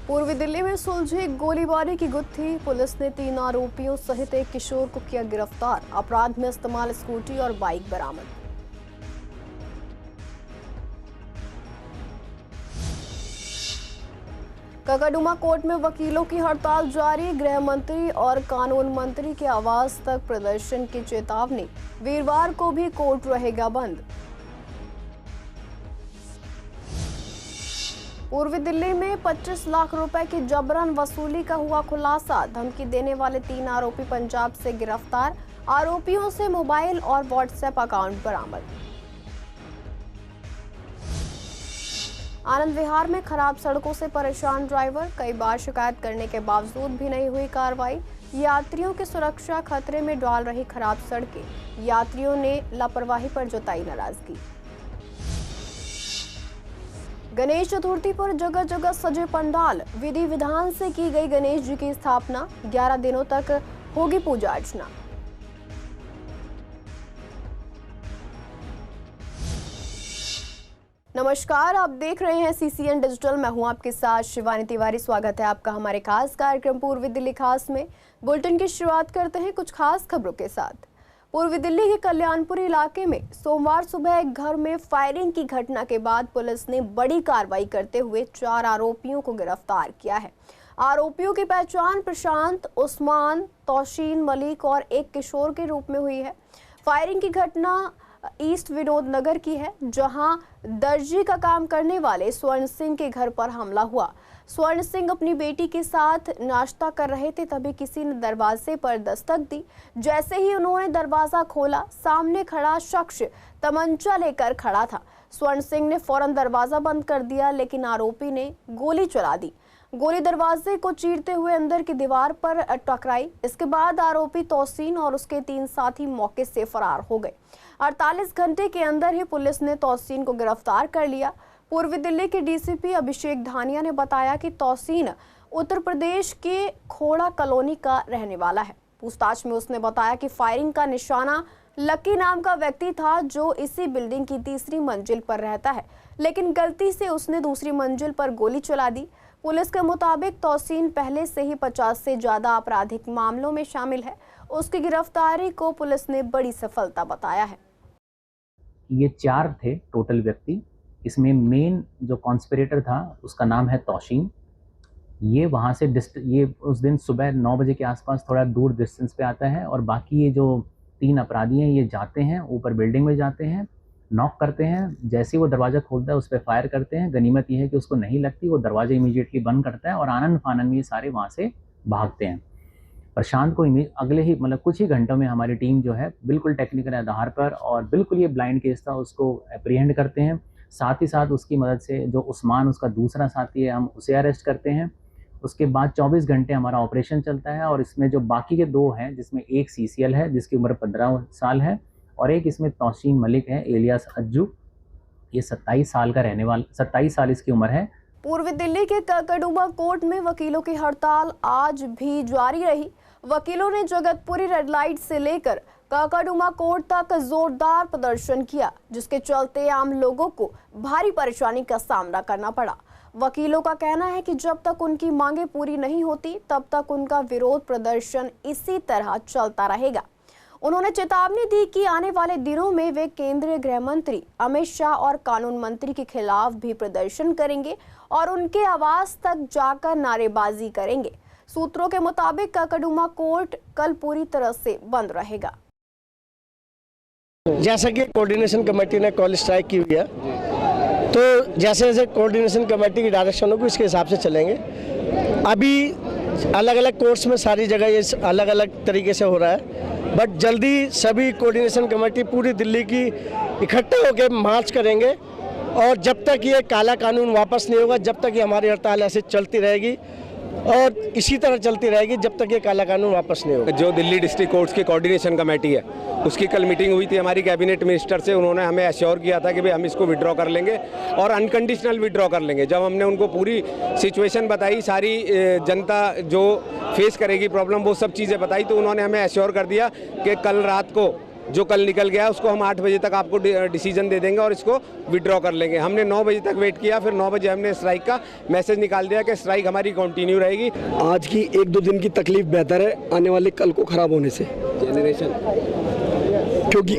पूर्वी दिल्ली में सुलझी गोलीबारी की गुत्थी। पुलिस ने 3 आरोपियों सहित एक किशोर को किया गिरफ्तार। अपराध में इस्तेमाल स्कूटी और बाइक बरामद। काकाडुमा कोर्ट में वकीलों की हड़ताल जारी। गृह मंत्री और कानून मंत्री के आवास तक प्रदर्शन की चेतावनी। वीरवार को भी कोर्ट रहेगा बंद। पूर्वी दिल्ली में 25 लाख रुपए की जबरन वसूली का हुआ खुलासा। धमकी देने वाले 3 आरोपी पंजाब से गिरफ्तार। आरोपियों से मोबाइल और व्हाट्सएप अकाउंट बरामद। आनंद विहार में खराब सड़कों से परेशान ड्राइवर। कई बार शिकायत करने के बावजूद भी नहीं हुई कार्रवाई। यात्रियों की सुरक्षा खतरे में डाल रही खराब सड़कें। यात्रियों ने लापरवाही पर जताई नाराजगी। गणेश चतुर्थी पर जगह जगह सजे पंडाल। विधि विधान से की गई गणेश जी की स्थापना। 11 दिनों तक होगी पूजा अर्चना। नमस्कार, आप देख रहे हैं CCN डिजिटल। मैं हूं आपके साथ शिवानी तिवारी। स्वागत है आपका हमारे खास कार्यक्रम पूर्वी दिल्ली खास में। बुलेटिन की शुरुआत करते हैं कुछ खास खबरों के साथ। पूर्वी दिल्ली के कल्याणपुरी इलाके में सोमवार सुबह एक घर में फायरिंग की घटना के बाद पुलिस ने बड़ी कार्रवाई करते हुए 4 आरोपियों को गिरफ्तार किया है। आरोपियों की पहचान प्रशांत, उस्मान, तौशीन मलिक और एक किशोर के रूप में हुई है। फायरिंग की घटना ईस्ट विनोद नगर की है, जहां दर्जी का काम करने वाले स्वर्ण सिंह के घर पर हमला हुआ। स्वर्ण सिंह अपनी बेटी के साथ नाश्ता कर रहे थे, तभी किसी ने दरवाजे पर दस्तक दी। जैसे ही उन्होंने दरवाजा खोला, सामने खड़ा शख्स तमंचा लेकर खड़ा था। स्वर्ण सिंह ने फौरन दरवाजा बंद कर दिया, लेकिन आरोपी ने गोली चला दी। गोली दरवाजे को चीरते हुए अंदर की दीवार पर टकराई। इसके बाद आरोपी तौसीन और उसके 3 साथी मौके से फरार हो गए। 48 घंटे के अंदर ही पुलिस ने तौसीन को गिरफ्तार कर लिया। पूर्वी दिल्ली के DCP अभिषेक धानिया ने बताया कि तौसीन उत्तर प्रदेश के खोड़ा कॉलोनी का रहने वाला है। पूछताछ में उसने बताया कि फायरिंग का निशाना लकी नाम का व्यक्ति था, जो इसी बिल्डिंग की 3री मंजिल पर रहता है, लेकिन गलती से उसने 2री मंजिल पर गोली चला दी। पुलिस के मुताबिक तौसीन पहले से ही 50 से ज्यादा आपराधिक मामलों में शामिल है। उसकी गिरफ्तारी को पुलिस ने बड़ी सफलता बताया है। ये 4 थे टोटल व्यक्ति। इसमें मेन जो कॉन्स्पिरेटर था उसका नाम है तौशीन। ये वहाँ से ये उस दिन सुबह 9 बजे के आसपास थोड़ा दूर डिस्टेंस पे आता है, और बाकी ये जो 3 अपराधी हैं ये जाते हैं ऊपर बिल्डिंग में, जाते हैं, नॉक करते हैं। जैसे ही वो दरवाज़ा खोलता है उस पर फायर करते हैं। गनीमत ये है कि उसको नहीं लगती, वो दरवाज़ा इमीडिएटली बंद करता है और आनंद फानन में ये सारे वहाँ से भागते हैं। प्रशांत को अगले ही कुछ ही घंटों में हमारी टीम जो है बिल्कुल टेक्निकल आधार पर, और बिल्कुल ये ब्लाइंड केस था, उसको एप्रीहेंड करते हैं। साथ ही साथ उसकी मदद से जो उस्मान उसका दूसरा साथी है, हम उसे अरेस्ट करते हैं। उसके बाद 24 घंटे हमारा ऑपरेशन चलता है, और इसमें जो बाकी के 2 हैं, जिसमें एक CCL है जिसकी उम्र 15 साल है, और एक इसमें तौसीन मलिक है एलियास अज्जू। ये 27 साल का रहने वाला, 27 साल इसकी उम्र है। पूर्वी दिल्ली के काकाडुमा कोर्ट में वकीलों की हड़ताल आज भी जारी रही। वकीलों ने जगतपुरी रेड लाइट से लेकर काकाडुमा कोर्ट तक जोरदार प्रदर्शन किया, जिसके चलते आम लोगों को भारी परेशानी का सामना करना पड़ा। वकीलों का कहना है कि जब तक उनकी मांगे पूरी नहीं होती, तब तक उनका विरोध प्रदर्शन इसी तरह चलता रहेगा। उन्होंने चेतावनी दी कि आने वाले दिनों में वे केंद्रीय गृह मंत्री अमित शाह और कानून मंत्री के खिलाफ भी प्रदर्शन करेंगे और उनके आवास तक जाकर नारेबाजी करेंगे। सूत्रों के मुताबिक काकाडुमा कोर्ट कल पूरी तरह से बंद रहेगा। जैसा कि कोऑर्डिनेशन कमेटी ने कॉल स्ट्राइक की हुई है, तो जैसे जैसे कोऑर्डिनेशन कमेटी की डायरेक्शन होगी उसके हिसाब से चलेंगे। अभी अलग अलग कोर्ट्स में सारी जगह ये अलग अलग तरीके से हो रहा है, बट जल्दी सभी कोऑर्डिनेशन कमेटी पूरी दिल्ली की इकट्ठे होकर मार्च करेंगे, और जब तक ये काला कानून वापस नहीं होगा, जब तक ये हमारी हड़ताल ऐसे चलती रहेगी और इसी तरह चलती रहेगी जब तक ये काला कानून वापस नहीं होगा। जो दिल्ली डिस्ट्रिक्ट कोर्ट्स की कोऑर्डिनेशन कमेटी है, उसकी कल मीटिंग हुई थी हमारी कैबिनेट मिनिस्टर से। उन्होंने हमें एश्योर किया था कि भाई हम इसको विड्रॉ कर लेंगे और अनकंडीशनल विड्रॉ कर लेंगे। जब हमने उनको पूरी सिचुएशन बताई, सारी जनता जो फेस करेगी प्रॉब्लम, वो सब चीज़ें बताई, तो उन्होंने हमें एश्योर कर दिया कि कल रात को जो कल निकल गया उसको हम 8 बजे तक आपको डिसीजन दे देंगे और इसको विड्रॉ कर लेंगे। हमने 9 बजे तक वेट किया, फिर 9 बजे हमने स्ट्राइक का मैसेज निकाल दिया कि स्ट्राइक हमारी कंटिन्यू रहेगी। आज की 1-2 दिन की तकलीफ बेहतर है आने वाले कल को खराब होने से, क्योंकि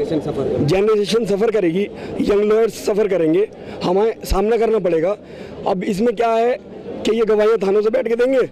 जनरेशन सफ़र करेगी, यंग लॉयर्स सफ़र करेंगे, हमें सामना करना पड़ेगा। अब इसमें क्या है कि ये गवाहियाँ थानों से बैठ के देंगे,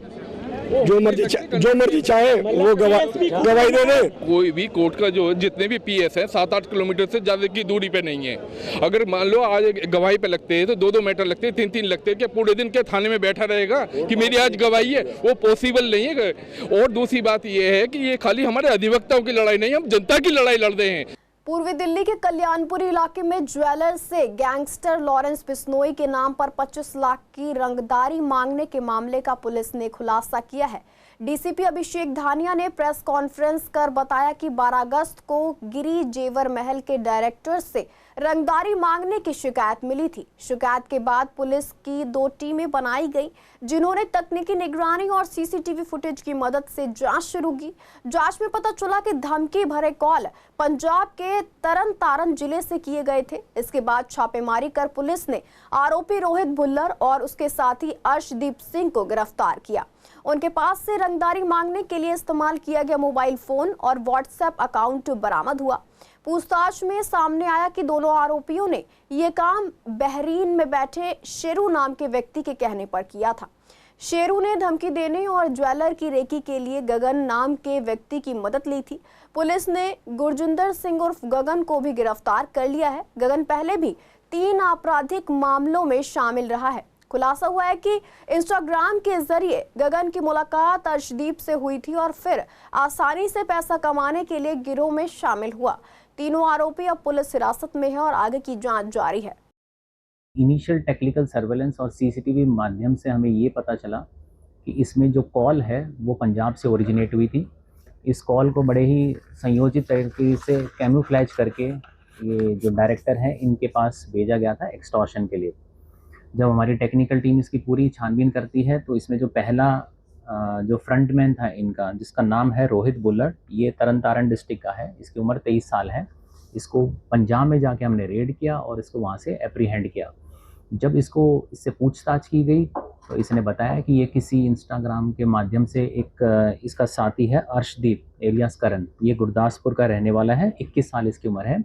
जो मर्जी चाहे वो गवाही दे दें। कोई भी कोर्ट का जो जितने भी पीएस है 7-8 किलोमीटर से ज़्यादा की दूरी पे नहीं है। अगर मान लो आज गवाही पे लगते हैं तो 2-2 मैटर लगते हैं, 3-3 लगते हैं, क्या पूरे दिन के थाने में बैठा रहेगा कि मेरी आज गवाही है? वो पॉसिबल नहीं है। और दूसरी बात ये है कि ये खाली हमारे अधिवक्ताओं की लड़ाई नहीं, हम जनता की लड़ाई लड़ रहे हैं। पूर्वी दिल्ली के कल्याणपुरी इलाके में ज्वेलर से गैंगस्टर लॉरेंस बिश्नोई के नाम पर 25 लाख की रंगदारी मांगने के मामले का पुलिस ने खुलासा किया है। डीसीपी अभिषेक धानिया ने प्रेस कॉन्फ्रेंस कर बताया कि 12 अगस्त को गिरी जेवर महल के डायरेक्टर से रंगदारी मांगने की शिकायत मिली थी। शिकायत के बाद पुलिस की 2 टीमें बनाई गई, जिन्होंने तकनीकी निगरानी और सीसीटीवी फुटेज की मदद से जांच शुरू की। जांच में पता चला कि धमकी भरे कॉल पंजाब के तरन तारण जिले से किए गए थे। इसके बाद छापेमारी कर पुलिस ने आरोपी रोहित भुल्लर और उसके साथी अर्शदीप सिंह को गिरफ्तार किया। उनके पास से रंगदारी मांगने के लिए इस्तेमाल किया गया मोबाइल फोन और व्हाट्सएप अकाउंट बरामद हुआ। पूछताछ में सामने आया कि दोनों आरोपियों ने ये काम बहरीन में बैठे शेरू नाम के व्यक्ति के कहने पर किया था। शेरू ने धमकी देने और ज्वेलर की रेकी के लिए गगन नाम के व्यक्ति की मदद ली थी। पुलिस ने गुरजिंदर सिंह उर्फ गगन को भी गिरफ्तार कर लिया है। गगन पहले भी 3 आपराधिक मामलों में शामिल रहा है। खुलासा हुआ है कि इंस्टाग्राम के जरिए गगन की मुलाकात अर्शदीप से हुई थी और फिर आसानी से पैसा कमाने के लिए गिरोह में शामिल हुआ। तीनों आरोपी अब पुलिस हिरासत में है और आगे की जांच जारी है। इनिशियल टेक्निकल सर्वेलेंस और सीसीटीवी माध्यम से हमें ये पता चला कि इसमें जो कॉल है वो पंजाब से ओरिजिनेट हुई थी। इस कॉल को बड़े ही संयोजित तरीके से कैमोफ्लेज करके ये जो डायरेक्टर हैं इनके पास भेजा गया था एक्सटॉर्शन के लिए। जब हमारी टेक्निकल टीम इसकी पूरी छानबीन करती है तो इसमें जो पहला जो फ्रंटमैन था इनका, जिसका नाम है रोहित भुल्लर, ये तरन तारण डिस्ट्रिक्ट का है, इसकी उम्र 23 साल है। इसको पंजाब में जाके हमने रेड किया और इसको वहाँ से एप्रीहेंड किया। जब इससे पूछताछ की गई तो इसने बताया कि ये किसी इंस्टाग्राम के माध्यम से इसका साथी है अर्शदीप एलियास करण, ये गुरदासपुर का रहने वाला है, 21 साल इसकी उम्र है।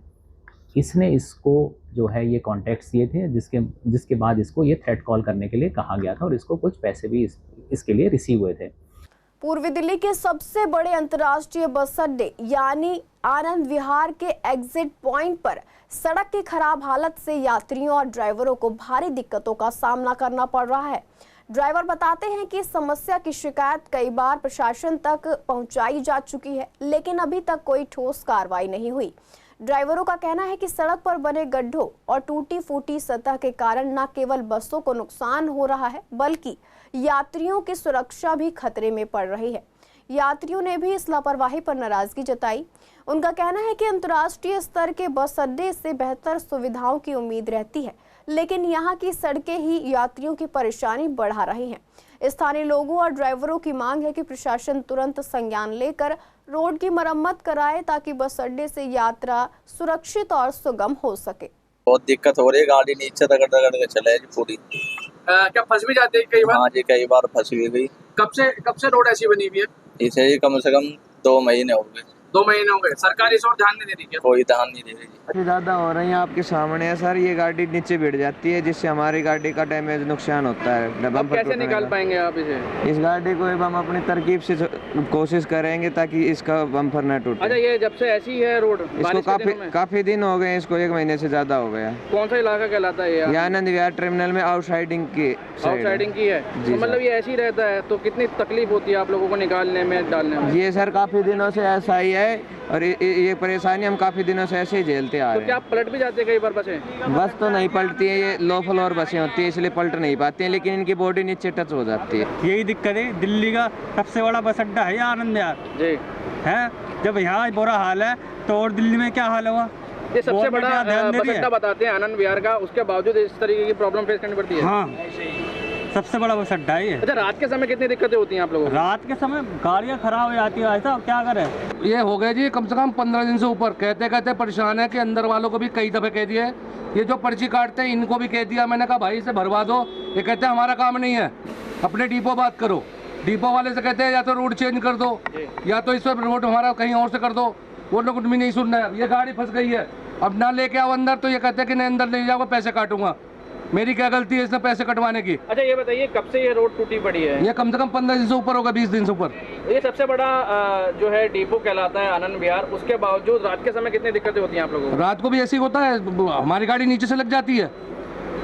इसने इसको जो है ये कॉन्टैक्ट्स दिए थे, जिसके बाद इसको ये थ्रेट कॉल करने के लिए कहा गया था और इसको कुछ पैसे भी इसके लिए रिसीव हुए थे। पूर्वी दिल्ली के सबसे बड़े अंतर्राष्ट्रीय बस अड्डे यानी आनंद विहार के एग्जिट पॉइंट पर सड़क की खराब हालत से यात्रियों और ड्राइवरों को भारी दिक्कतों का सामना करना पड़ रहा है। ड्राइवर बताते हैं कि इस समस्या की शिकायत कई बार प्रशासन तक पहुंचाई जा चुकी है, लेकिन अभी तक कोई ठोस कार्रवाई नहीं हुई। ड्राइवरों का कहना है कि सड़क पर बने गड्ढों और टूटी फूटी सतह के कारण न केवल बसों को नुकसान हो रहा है, बल्कि यात्रियों की सुरक्षा भी खतरे में पड़ रही है। यात्रियों ने भी इस लापरवाही पर नाराजगी जताई। उनका कहना है कि अंतर्राष्ट्रीय स्तर के बस अड्डे से बेहतर सुविधाओं की उम्मीद रहती है, लेकिन यहाँ की सड़कें ही यात्रियों की परेशानी बढ़ा रही हैं। स्थानीय लोगों और ड्राइवरों की मांग है कि प्रशासन तुरंत संज्ञान लेकर रोड की मरम्मत कराए ताकि बस अड्डे से यात्रा सुरक्षित और सुगम हो सके। बहुत दिक्कत हो रही है, गाड़ी नीचे रगड़ के चले जी पूरी। क्या फंस भी जाते हैं कई बार? हाँ जी, कई बार फंस गई। कब से रोड ऐसी बनी हुई है? इसे ही कम से कम 2 महीने हो गए। 2 महीने हो गए। सरकार इस ओर ध्यान नहीं दे रही क्या? कोई ध्यान नहीं दे रही जी। ज़्यादा हो रही है आपके सामने है सर, ये गाड़ी नीचे गिर जाती है जिससे हमारी गाड़ी का डैमेज नुकसान होता है। अब कैसे निकाल पाएंगे आप इसे? इस गाड़ी को हम अपनी तरकीब से कोशिश करेंगे ताकि इसका बम्पर न टूटे। अच्छा, ये जब से ऐसी है रोड, इसको काफी दिन हो गए, इसको 1 महीने से ज्यादा हो गया। कौन सा इलाका कहलाता है ये? आनंद विहार टर्मिनल में आउटसाइडिंग की है। तो मतलब ये ऐसी रहता है तो कितनी तकलीफ होती है आप लोगों को निकालने में, डालने में? ये सर काफी दिनों से ऐसा ही है और ये परेशानी हम काफी दिनों से ऐसे ही झेलते आ रहे हैं। तो क्या पलट भी जाते हैं कई बार बसें? बस तो नहीं पलटती है, ये लो फ्लोर बसें होती है इसलिए पलट नहीं पाती हैं, लेकिन इनकी बॉडी नीचे टच हो जाती है। यही दिक्कत है, दिल्ली का सबसे बड़ा बस अड्डा है आनंद विहार जी है। जब यहाँ बुरा हाल है तो और दिल्ली में क्या हाल हुआ? ये सबसे बड़ा बस अड्डा बताते हैं आनंद विहार का, उसके बावजूद इस तरीके की प्रॉब्लम फेस करनी पड़ती है। हाँ, सबसे बड़ा बस अड्डा है ये। अच्छा, रात के समय कितनी दिक्कतें होती हैं आप लोगों को? रात के समय गाड़ियाँ खराब हो जाती है, ऐसा क्या करें। ये हो गए जी कम से कम 15 दिन से ऊपर, कहते कहते परेशान है कि अंदर वालों को भी कई दफ़े कह दिए, ये जो पर्ची काटते हैं इनको भी कह दिया। मैंने कहा भाई इसे भरवा दो, ये कहते हैं हमारा काम नहीं है, अपने डिपो बात करो। डिपो वाले से कहते हैं या तो रोड चेंज कर दो या तो इस पर रोड हमारा कहीं और से कर दो, वो लोग भी नहीं सुन रहे हैं। ये गाड़ी फंस गई है, अब ना लेके आओ अंदर, तो ये कहते हैं कि नहीं अंदर ले जाओ, पैसे काटूंगा। मेरी क्या गलती है इसने पैसे कटवाने की? अच्छा ये बताइए, कब से ये रोड टूटी पड़ी है? ये कम से कम 15 दिन से ऊपर होगा, 20 दिन से ऊपर। ये सबसे बड़ा जो है डिपो कहलाता है आनंद विहार, उसके बावजूद रात के समय कितनी दिक्कतें होती हैं आप लोगों को? रात को भी ऐसे ही होता है, हमारी गाड़ी नीचे से लग जाती है,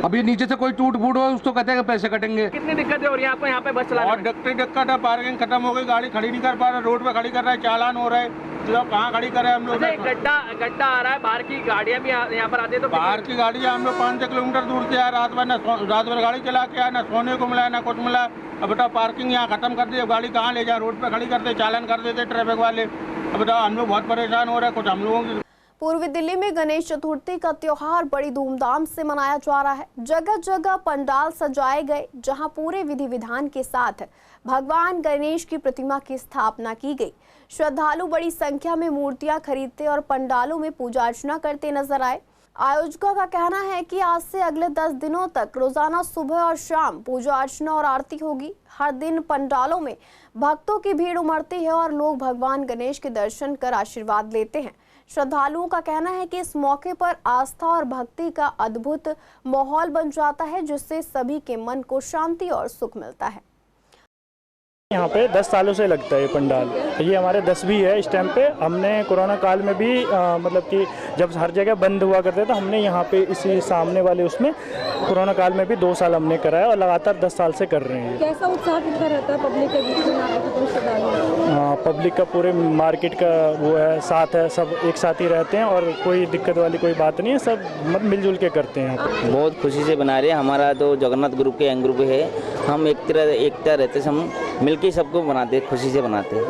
अभी नीचे से कोई टूट फूट हो उसको कहते हैं पैसे कटेंगे। कितनी दिक्कतें हो रही है आपको यहाँ पे बस चलाने में? दिक्कत है, पार्किंग खत्म हो गई, गाड़ी खड़ी नहीं कर पा रहा, रोड पे खड़ी कर रहा है, चालान हो रहा है, लोग कहाँ खड़ी कर रहे हैं हम लोग। गड्ढा आ रहा है, बाहर की गाड़ियाँ भी यहाँ पर आती है, तो बाहर की गाड़ी हम लोग 5 किलोमीटर दूर से आए, रात भर गाड़ी चला के आए, ना सोने को मिला ना कुछ मिला। अब बेटा पार्किंग यहाँ खत्म कर दी, अब गाड़ी कहाँ ले जाए, रोड पे खड़ी करते, चालान कर देते ट्रैफिक वाले। अब बेटा हम लोग बहुत परेशान हो रहे हैं, कुछ हम लोगों की। पूर्वी दिल्ली में गणेश चतुर्थी का त्योहार बड़ी धूमधाम से मनाया जा रहा है। जगह जगह पंडाल सजाए गए, जहां पूरे विधि विधान के साथ भगवान गणेश की प्रतिमा की स्थापना की गई। श्रद्धालु बड़ी संख्या में मूर्तियां खरीदते और पंडालों में पूजा अर्चना करते नजर आए। आयोजकों का कहना है कि आज से अगले 10 दिनों तक रोजाना सुबह और शाम पूजा अर्चना और आरती होगी। हर दिन पंडालों में भक्तों की भीड़ उमड़ती है और लोग भगवान गणेश के दर्शन कर आशीर्वाद लेते हैं। श्रद्धालुओं का कहना है कि इस मौके पर आस्था और भक्ति का अद्भुत माहौल बन जाता है, जिससे सभी के मन को शांति और सुख मिलता है। यहाँ पे 10 सालों से लगता है पंडाल, ये हमारे 10वीं है इस टाइम पे। हमने कोरोना काल में भी मतलब कि जब हर जगह बंद हुआ करते तो हमने यहाँ पे इसी सामने वाले उसमें कोरोना काल में भी 2 साल हमने कराया और लगातार 10 साल से कर रहे हैं। कैसा उत्साह कितना रहता है पब्लिक के बीच में? हाँ, पब्लिक का पूरे मार्केट का वो है, साथ है, सब एक साथ ही रहते हैं और कोई दिक्कत वाली कोई बात नहीं है, सब मतलब मिलजुल के करते हैं। बहुत खुशी से बना रहे हैं। हमारा तो जगन्नाथ ग्रुप के यंग ग्रुप है, हम एकता रहते, हम मिलके सबको बनाते, खुशी से बनाते हैं।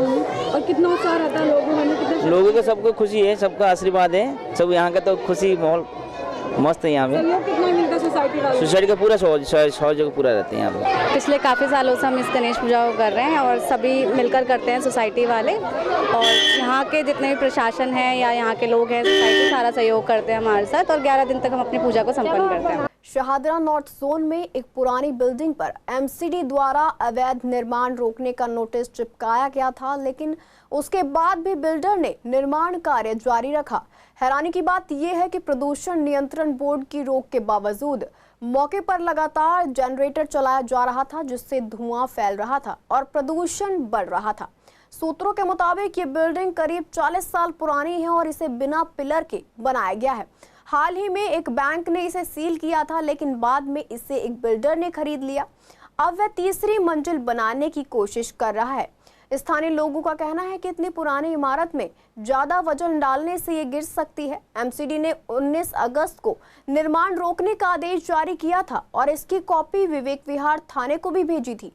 और कितना उत्साह रहता है लोगों को? सबको खुशी है, सबका आशीर्वाद है, सब यहाँ का तो खुशी माहौल मस्त है। यहाँ पे कितना मिलता है सोसाइटी का पूरा सहयोग पूरा रहते हैं यहाँ पे। पिछले काफ़ी सालों से हम इस गणेश पूजा को कर रहे हैं और सभी मिलकर करते हैं सोसाइटी वाले, और यहाँ के जितने भी प्रशासन है या यहाँ के लोग हैं सोसाइटी सारा सहयोग करते हैं हमारे साथ, और 11 दिन तक हम अपनी पूजा को संपन्न करते हैं। शाहदरा नॉर्थ जोन में एक पुरानी बिल्डिंग पर एमसीडी द्वारा अवैध निर्माण रोकने का नोटिस चिपकाया गया था, लेकिन उसके बाद भी बिल्डर ने निर्माण कार्य जारी रखा। हैरानी की बात यह है कि प्रदूषण नियंत्रण बोर्ड की रोक के बावजूद मौके पर लगातार जनरेटर चलाया जा रहा था, जिससे धुआं फैल रहा था और प्रदूषण बढ़ रहा था। सूत्रों के मुताबिक ये बिल्डिंग करीब 40 साल पुरानी है और इसे बिना पिलर के बनाया गया है। हाल ही में एक बैंक ने इसे सील किया था, लेकिन बाद में इसे एक बिल्डर ने खरीद लिया। अब वह तीसरी मंजिल बनाने की कोशिश कर रहा है। स्थानीय लोगों का कहना है कि इतनी पुरानी इमारत में ज्यादा वजन डालने से ये गिर सकती है। एमसीडी ने 19 अगस्त को निर्माण रोकने का आदेश जारी किया था और इसकी कॉपी विवेक विहार थाने को भी भेजी थी।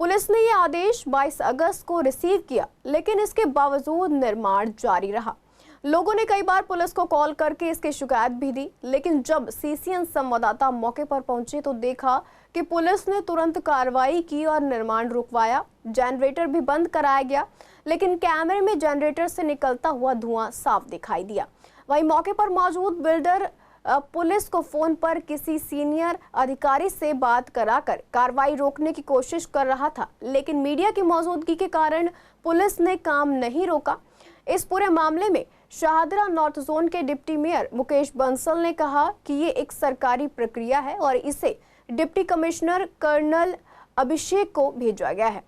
पुलिस ने यह आदेश 22 अगस्त को रिसीव किया, लेकिन इसके बावजूद निर्माण जारी रहा। लोगों ने कई बार पुलिस को कॉल करके इसकी शिकायत भी दी, लेकिन जब सीसीएन संवाददाता मौके पर पहुंचे तो देखा कि पुलिस ने तुरंत कार्रवाई की और निर्माण रुकवाया। जनरेटर भी बंद कराया गया, लेकिन कैमरे में जनरेटर से निकलता हुआ धुआं साफ दिखाई दिया। वहीं मौके पर मौजूद बिल्डर पुलिस को फोन पर किसी सीनियर अधिकारी से बात कराकर कार्रवाई रोकने की कोशिश कर रहा था, लेकिन मीडिया की मौजूदगी के कारण पुलिस ने काम नहीं रोका। इस पूरे मामले में शाहदरा नॉर्थ जोन के डिप्टी मेयर मुकेश बंसल ने कहा कि ये एक सरकारी प्रक्रिया है और इसे डिप्टी कमिश्नर कर्नल अभिषेक को भेजा गया है।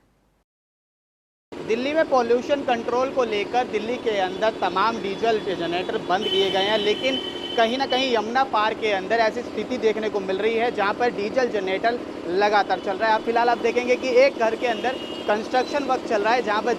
दिल्ली में पॉल्यूशन कंट्रोल को लेकर दिल्ली के अंदर तमाम डीजल जनरेटर बंद किए गए हैं, लेकिन कहीं ना कहीं यमुना पार्क के अंदर ऐसी स्थिति देखने को मिल रही है जहां पर डीजल जनरेटर लगातार चल रहा है। आप फिलहाल आप देखेंगे कि एक घर के अंदर कंस्ट्रक्शन वर्क चल रहा है जहां पर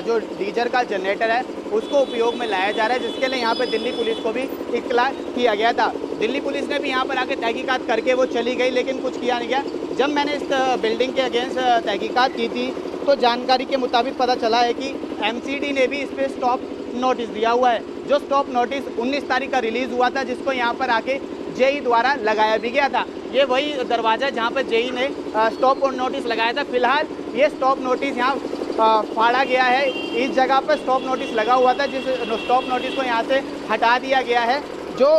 जो डीजल का जनरेटर है उसको उपयोग में लाया जा रहा है, जिसके लिए यहाँ पर दिल्ली पुलिस को भी इत्तला किया गया था। दिल्ली पुलिस ने भी यहाँ पर आके तहकीकात करके वो चली गई, लेकिन कुछ किया नहीं गया। जब मैंने इस बिल्डिंग के अगेंस्ट तहकीकात की थी तो जानकारी के मुताबिक पता चला है कि एमसीडी ने भी इस पर स्टॉप नोटिस दिया हुआ है। जो स्टॉप नोटिस 19 तारीख का रिलीज़ हुआ था, जिसको यहाँ पर आके जेई द्वारा लगाया भी गया था। ये वही दरवाज़ा जहाँ पर जेई ने स्टॉप नोटिस लगाया था। फिलहाल ये स्टॉप नोटिस यहाँ फाड़ा गया है। इस जगह पर स्टॉप नोटिस लगा हुआ था, जिस स्टॉप नोटिस को यहाँ से हटा दिया गया है। जो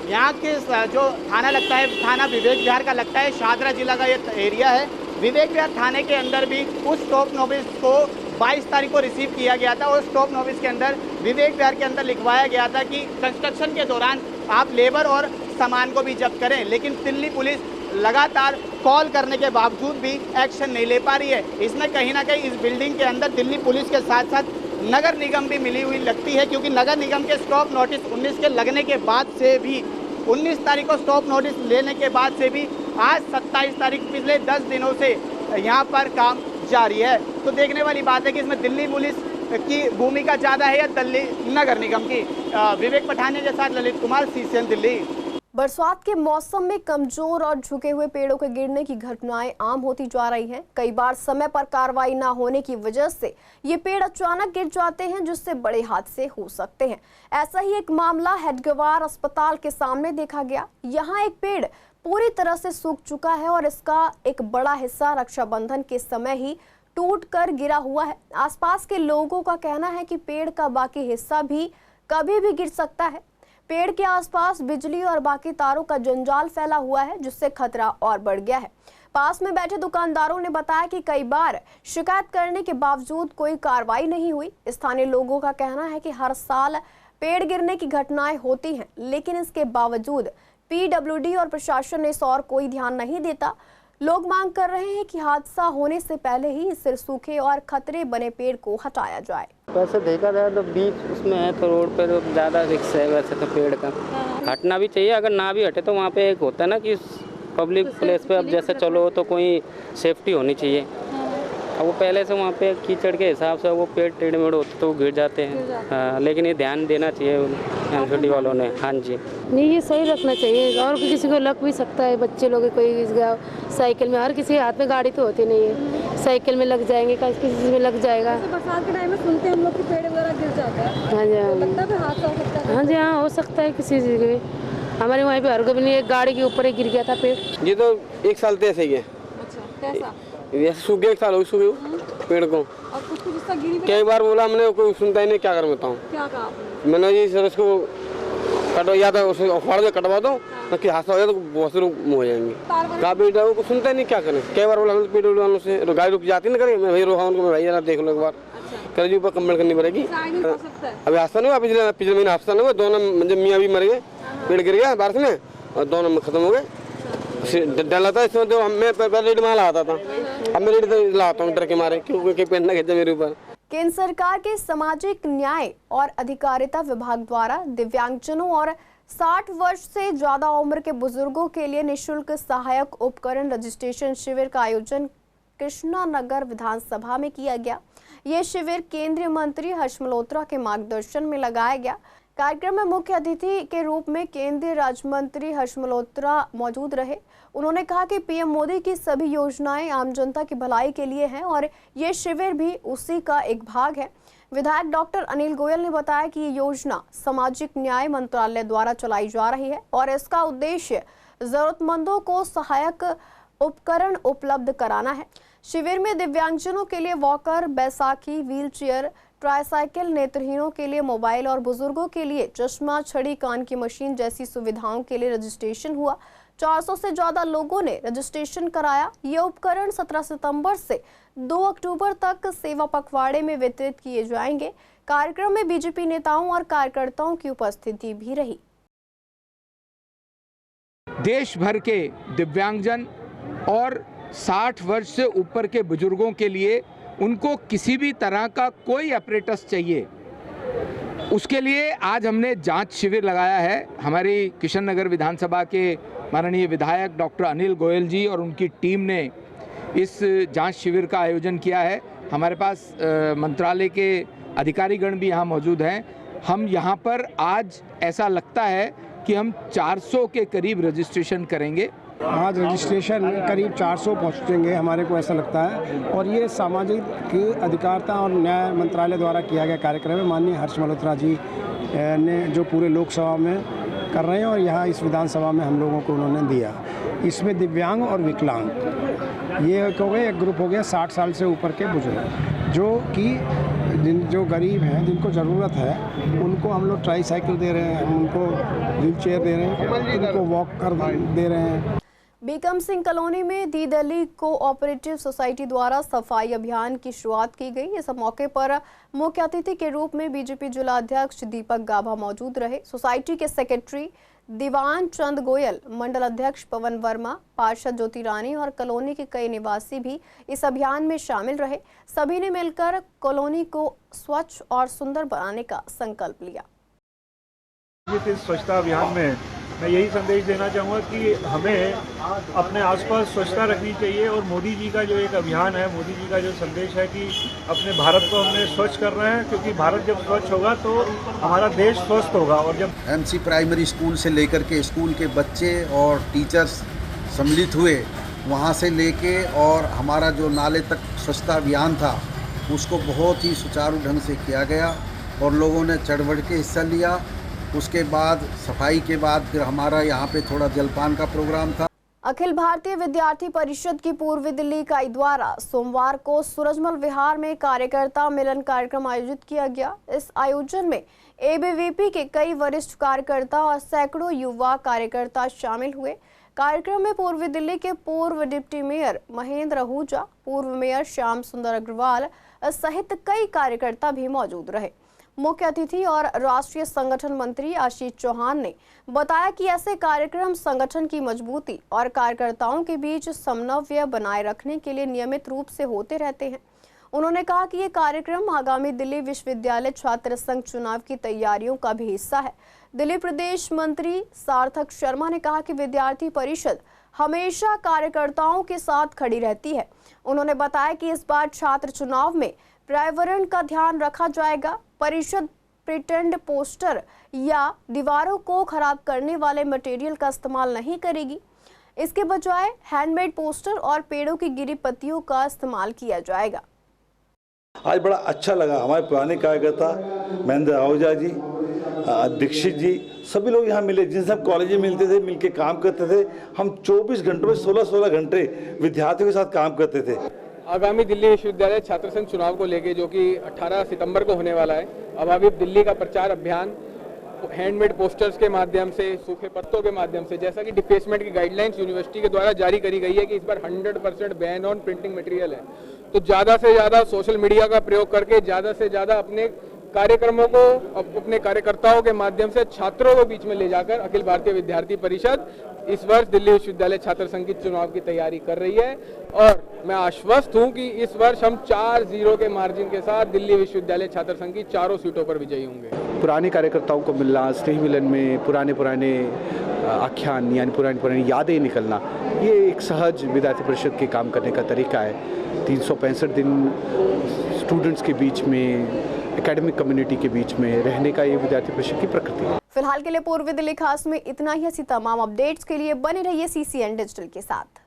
यहाँ के जो थाना लगता है, थाना विवेक विहार का लगता है, शाहदरा जिला का ये एरिया है। विवेक विहार थाने के अंदर भी उस स्टॉप नोटिस को 22 तारीख को रिसीव किया गया था और स्टॉप नोटिस के अंदर विवेक विहार के अंदर लिखवाया गया था कि कंस्ट्रक्शन के दौरान आप लेबर और सामान को भी जब्त करें, लेकिन दिल्ली पुलिस लगातार कॉल करने के बावजूद भी एक्शन नहीं ले पा रही है। इसमें कहीं ना कहीं इस बिल्डिंग के अंदर दिल्ली पुलिस के साथ साथ नगर निगम भी मिली हुई लगती है, क्योंकि नगर निगम के स्टॉप नोटिस 19 के लगने के बाद से भी 19 तारीख को स्टॉप नोटिस लेने के बाद से भी आज 27 तारीख पिछले 10 दिनों से यहाँ पर काम जारी है। तो देखने वाली बात है कि इसमें दिल्ली पुलिस की भूमिका ज़्यादा है या दिल्ली नगर निगम की। विवेक पठानिया के साथ ललित कुमार, CCN दिल्ली। बरसात के मौसम में कमजोर और झुके हुए पेड़ों के गिरने की घटनाएं आम होती जा रही हैं। कई बार समय पर कार्रवाई न होने की वजह से ये पेड़ अचानक गिर जाते हैं, जिससे बड़े हादसे हो सकते हैं। ऐसा ही एक मामला हेडगेवार अस्पताल के सामने देखा गया। यहाँ एक पेड़ पूरी तरह से सूख चुका है और इसका एक बड़ा हिस्सा रक्षाबंधन के समय ही टूटकर गिरा हुआ है। आसपास के लोगों का कहना है कि पेड़ का बाकी हिस्सा भी कभी भी गिर सकता है। पेड़ के आसपास बिजली और बाकी तारों का जंजाल फैला हुआ है, जिससे खतरा और बढ़ गया है। पास में बैठे दुकानदारों ने बताया कि कई बार शिकायत करने के बावजूद कोई कार्रवाई नहीं हुई। स्थानीय लोगों का कहना है कि हर साल पेड़ गिरने की घटनाएं होती हैं, लेकिन इसके बावजूद PWD और प्रशासन इस और कोई ध्यान नहीं देता। लोग मांग कर रहे हैं कि हादसा होने से पहले ही इससे सूखे और खतरे बने पेड़ को हटाया जाए। वैसे देखा जाए तो बीच उसमें है तो रोड पे तो ज़्यादा रिस्क है वैसे तो पेड़ का। हटना भी चाहिए, अगर ना भी हटे तो वहाँ पे एक होता है ना कि पब्लिक प्लेस पे अब जैसे चलो तो कोई सेफ्टी होनी चाहिए। अब वो पहले से वहाँ पे कीचड़ के हिसाब से वो पेड़ टेढ़े मेढ़े होते तो गिर जाते हैं। हाँ, लेकिन ये ध्यान देना चाहिए एमसीडी वालों ने। हाँ जी, नहीं ये सही रखना चाहिए। और किसी को लग भी सकता है, बच्चे लोग कोई साइकिल में, हर किसी के हाथ में गाड़ी तो होती नहीं है, साइकिल में लग जाएंगे, किसी में लग जाएगा। बरसात के टाइम में सुनते हैं हम लोग कि पेड़ वगैरह गिर जाता है। हाँ जी, लगता है हादसा हो सकता है। हाँ जी, हाँ हो सकता है किसी चीज़ के। हमारे वहाँ पे हरगोबिंद एक गाड़ी के ऊपर ही गिर गया था पेड़। ये तो एक साल से ऐसे ही है। अच्छा, कैसा? ये सूख गया, एक साल हो सूखे पेड़ को। और कुछ हिस्सा गिरी भी कई बार बोला हमने, कोई सुनता ही नहीं, क्या कर बताऊँ। क्या कहा आपने? मैंने जी सर इसको कटो या तो उसे उखाड़ के कटवा दो, ताकि हादसा हो जाए तो बहुत से लोग हो जाएंगे। कहा बेटा वो सुनता ही नहीं, क्या करें। कई बार बोला पेड़ वालों से, गाड़ी रुक जाती ना करे, मैं भाई रोहा उनको, मैं भाई जरा देख लो एक बार। कर जी ऊपर कंप्लेंट करनी पड़ेगी। अभी हादसा नहीं हुआ, पिछले महीने हादसा नहीं हुआ, दोनों मतलब मियाँ भी मर गए, पेड़ गिर गया बारिश में और दोनों में खत्म हो गए। डर था इसमें, तो मैं पहले रेडी माल आता था, अब मैं रेडी लाता हूँ डर के मारे, क्योंकि पेड़ ना खींचे मेरे ऊपर। केंद्र सरकार के सामाजिक न्याय और अधिकारिता विभाग द्वारा दिव्यांगजनों और 60 वर्ष से ज्यादा उम्र के बुजुर्गों के लिए निःशुल्क सहायक उपकरण रजिस्ट्रेशन शिविर का आयोजन कृष्णानगर विधानसभा में किया गया। ये शिविर केंद्रीय मंत्री हर्ष मल्होत्रा के मार्गदर्शन में लगाया गया। कार्यक्रम में मुख्य अतिथि के रूप में केंद्रीय राज्य मंत्री हर्ष मल्होत्रा मौजूद रहे। उन्होंने कहा कि पीएम मोदी की सभी योजनाएं आम जनता की भलाई के लिए हैं और ये शिविर भी उसी का एक भाग है। विधायक डॉक्टर अनिल गोयल ने बताया कि ये योजना सामाजिक न्याय मंत्रालय द्वारा चलाई जा रही है और इसका उद्देश्य जरूरतमंदों को सहायक उपकरण उपलब्ध कराना है। शिविर में दिव्यांगजनों के लिए वॉकर, बैसाखी, व्हीलचेयर, ट्राईसाइकिल, नेत्रहीनों के लिए मोबाइल और बुजुर्गों के लिए चश्मा, छड़ी, कान की मशीन जैसी सुविधाओं के लिए रजिस्ट्रेशन हुआ। 400 से ज्यादा लोगों ने रजिस्ट्रेशन कराया। ये उपकरण 17 सितंबर से 2 अक्टूबर तक सेवा पखवाड़े में वितरित किए जाएंगे। कार्यक्रम में बीजेपी नेताओं और कार्यकर्ताओं की उपस्थिति भी रही। देश भर के दिव्यांगजन और 60 वर्ष से ऊपर के बुजुर्गों के लिए उनको किसी भी तरह का कोई अपरेटस चाहिए, उसके लिए आज हमने जांच शिविर लगाया है। हमारी किशननगर विधानसभा के माननीय विधायक डॉक्टर अनिल गोयल जी और उनकी टीम ने इस जांच शिविर का आयोजन किया है। हमारे पास मंत्रालय के अधिकारीगण भी यहाँ मौजूद हैं। हम यहाँ पर आज ऐसा लगता है कि हम 400 के करीब रजिस्ट्रेशन करेंगे। आज रजिस्ट्रेशन करीब 400 पहुँचेंगे, हमारे को ऐसा लगता है। और ये सामाजिक अधिकारिता और न्याय मंत्रालय द्वारा किया गया कार्यक्रम है। माननीय हर्ष मल्होत्रा जी ने जो पूरे लोकसभा में कर रहे हैं और यहाँ इस विधानसभा में हम लोगों को उन्होंने दिया। इसमें दिव्यांग और विकलांग ये हो गए, एक ग्रुप हो गया 60 साल से ऊपर के बुजुर्ग, जो कि जो गरीब हैं, जिनको ज़रूरत है, उनको हम लोग ट्राईसाइकिल दे रहे हैं, उनको व्हील चेयर दे रहे हैं, उनको वॉक कर दे रहे हैं। बीकम सिंह कॉलोनी में दी दिल्ली कोऑपरेटिव सोसाइटी द्वारा सफाई अभियान की शुरुआत की गई। इस मौके पर मुख्य अतिथि के रूप में बीजेपी जिला अध्यक्ष दीपक गाभा मौजूद रहे। सोसाइटी के सेक्रेटरी दीवान चंद गोयल, मंडल अध्यक्ष पवन वर्मा, पार्षद ज्योति रानी और कॉलोनी के कई निवासी भी इस अभियान में शामिल रहे। सभी ने मिलकर कॉलोनी को स्वच्छ और सुंदर बनाने का संकल्प लिया। इस स्वच्छता अभियान में मैं यही संदेश देना चाहूँगा कि हमें अपने आसपास स्वच्छता रखनी चाहिए और मोदी जी का जो एक अभियान है, मोदी जी का जो संदेश है कि अपने भारत को हमने स्वच्छ करना है, क्योंकि भारत जब स्वच्छ होगा तो हमारा देश स्वस्थ होगा। और जब एमसी प्राइमरी स्कूल से लेकर के स्कूल के बच्चे और टीचर्स सम्मिलित हुए, वहाँ से लेके और हमारा जो नाले तक स्वच्छता अभियान था उसको बहुत ही सुचारू ढंग से किया गया और लोगों ने चढ़ बढ़ के हिस्सा लिया। उसके बाद सफाई के बाद फिर हमारा यहाँ पे थोड़ा जलपान का प्रोग्राम था। अखिल भारतीय विद्यार्थी परिषद की पूर्वी दिल्ली इकाई द्वारा सोमवार को सूरजमल विहार में कार्यकर्ता मिलन कार्यक्रम आयोजित किया गया। इस आयोजन में एबीवीपी के कई वरिष्ठ कार्यकर्ता और सैकड़ों युवा कार्यकर्ता शामिल हुए। कार्यक्रम में पूर्वी दिल्ली के पूर्व डिप्टी मेयर महेंद्र आहूजा, पूर्व मेयर श्याम सुंदर अग्रवाल सहित कई कार्यकर्ता भी मौजूद रहे। मुख्य अतिथि और राष्ट्रीय संगठन मंत्री आशीष चौहान ने बताया कि ऐसे कार्यक्रम संगठन की मजबूती और कार्यकर्ताओं के बीच समन्वय बनाए रखने के लिए नियमित रूप से होते रहते हैं। उन्होंने कहा कि ये कार्यक्रम आगामी दिल्ली विश्वविद्यालय छात्र संघ चुनाव की तैयारियों का भी हिस्सा है। दिल्ली प्रदेश मंत्री सार्थक शर्मा ने कहा कि विद्यार्थी परिषद हमेशा कार्यकर्ताओं के साथ खड़ी रहती है। उन्होंने बताया कि इस बार छात्र चुनाव में पर्यावरण का ध्यान रखा जाएगा। परिषद प्रिटेंड पोस्टर या दीवारों को खराब करने वाले मटेरियल का इस्तेमाल नहीं करेगी। इसके बजाय हैंडमेड पोस्टर और पेड़ों की गिरी पत्तियों का इस्तेमाल किया जाएगा। आज बड़ा अच्छा लगा, हमारे पुराने कार्यकर्ता महेंद्र आहूजा जी, दीक्षित जी, सभी लोग यहाँ मिले, जिनसे हम कॉलेज में मिलते थे, मिलके काम करते थे। हम 24 घंटों में 16-16 घंटे विद्यार्थियों के साथ काम करते थे। आगामी दिल्ली विश्वविद्यालय छात्र संघ चुनाव को लेके, जो कि 18 सितंबर को होने वाला है, अब अभी दिल्ली का प्रचार अभियान हैंडमेड पोस्टर्स के माध्यम से, सूखे पत्तों के माध्यम से, जैसा कि डिफेसमेंट की गाइडलाइंस यूनिवर्सिटी के द्वारा जारी करी गई है कि इस बार 100% बैन ऑन प्रिंटिंग मटेरियल है, तो ज़्यादा से ज़्यादा सोशल मीडिया का प्रयोग करके ज़्यादा से ज़्यादा अपने कार्यक्रमों को अपने कार्यकर्ताओं के माध्यम से छात्रों को बीच में ले जाकर अखिल भारतीय विद्यार्थी परिषद इस वर्ष दिल्ली विश्वविद्यालय छात्र संघ की चुनाव की तैयारी कर रही है। और मैं आश्वस्त हूं कि इस वर्ष हम 4-0 के मार्जिन के साथ दिल्ली विश्वविद्यालय छात्र संघ की 4 सीटों पर विजयी होंगे। पुराने कार्यकर्ताओं को मिलना, स्नेह मिलन में पुराने आख्यान यानी पुरानी यादें निकलना, ये एक सहज विद्यार्थी परिषद के काम करने का तरीका है। 365 दिन स्टूडेंट्स के बीच में, एकेडमिक कम्युनिटी के बीच में रहने का ये विद्यार्थी परिषद की प्रकृति है। फिलहाल के लिए पूर्वी दिल्ली खास में इतना ही। ऐसी तमाम अपडेट्स के लिए बने रहिए CCN डिजिटल के साथ।